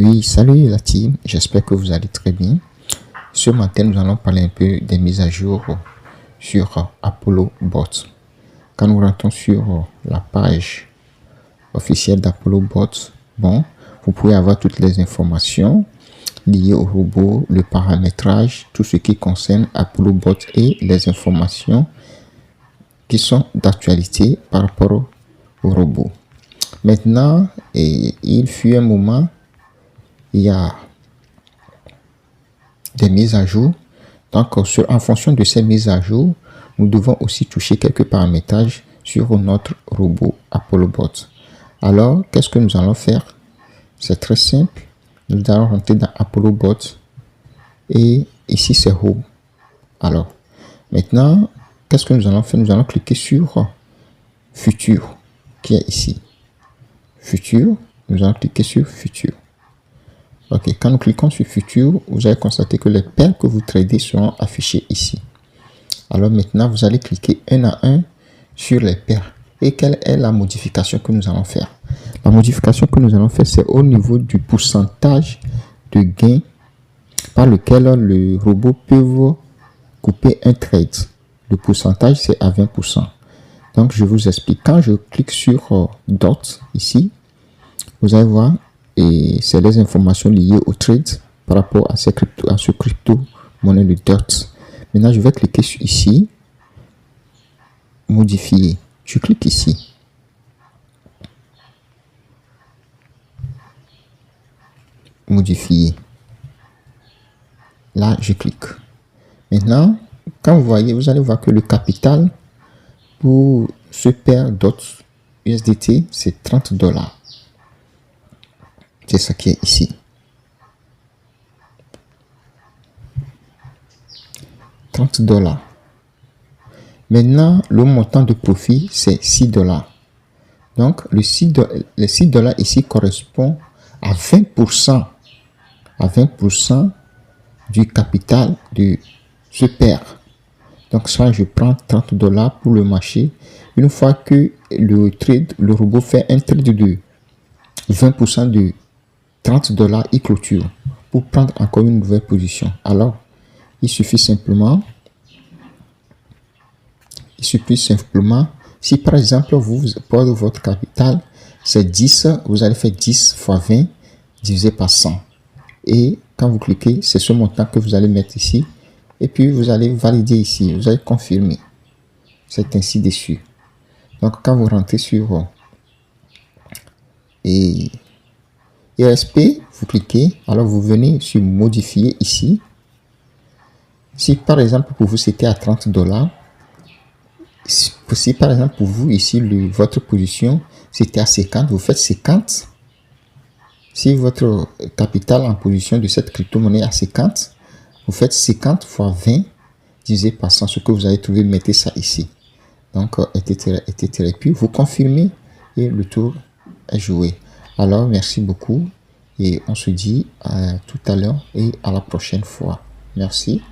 Oui, salut la team, j'espère que vous allez très bien. Ce matin, nous allons parler un peu des mises à jour sur Apollo Bot. Quand nous rentrons sur la page officielle d'Apollo Bot, bon, vous pouvez avoir toutes les informations liées au robot, le paramétrage, tout ce qui concerne Apollo Bot et les informations qui sont d'actualité par rapport au robot. Maintenant, il fut un moment, il y a des mises à jour. Donc, en fonction de ces mises à jour, nous devons aussi toucher quelques paramétrages sur notre robot Apollo Bot. Alors, qu'est-ce que nous allons faire? C'est très simple. Nous allons rentrer dans Apollo Bot et ici c'est Home. Alors, maintenant, qu'est-ce que nous allons faire? Nous allons cliquer sur Futur qui est ici. Futur, nous allons cliquer sur Futur. Ok, quand nous cliquons sur Futur, vous allez constater que les paires que vous tradez seront affichées ici. Alors maintenant, vous allez cliquer un à un sur les paires. Et quelle est la modification que nous allons faire? La modification que nous allons faire, c'est au niveau du pourcentage de gain par lequel le robot peut couper un trade. Le pourcentage, c'est à 20%. Donc, je vous explique. Quand je clique sur Dot, ici, vous allez voir, et c'est les informations liées au trade par rapport à ce crypto-monnaie de DOT. Maintenant, je vais cliquer sur ici, modifier. Je clique ici. Modifier. Là, je clique. Maintenant, quand vous voyez, vous allez voir que le capital pour ce paire DOT USDT, c'est $30. C'est ça qui est ici. 30 $. Maintenant, le montant de profit, c'est $6. Donc, les $6 ici correspond à 20%. À 20% du capital de ce paire. Donc, ça, je prends 30 $ pour le marché. Une fois que le robot fait un trade de 20% de 30 $, il clôture pour prendre encore une nouvelle position. Alors, il suffit simplement, si par exemple vous pour votre capital c'est 10, vous allez faire 10 fois 20 divisé par 100. Et quand vous cliquez, c'est ce montant que vous allez mettre ici. Et puis vous allez valider ici, vous allez confirmer. C'est ainsi dessus. Donc quand vous rentrez sur ESP, vous cliquez, alors vous venez sur modifier ici. Si par exemple pour vous c'était à 30 $, si par exemple pour vous ici votre position c'était à 50, vous faites 50. Si votre capital en position de cette crypto-monnaie est à 50, vous faites 50 fois 20 divisé par 100, ce que vous allez trouver, mettez ça ici. Donc, etc. Puis vous confirmez et le tour est joué. Alors, merci beaucoup et on se dit à tout à l'heure et à la prochaine fois. Merci.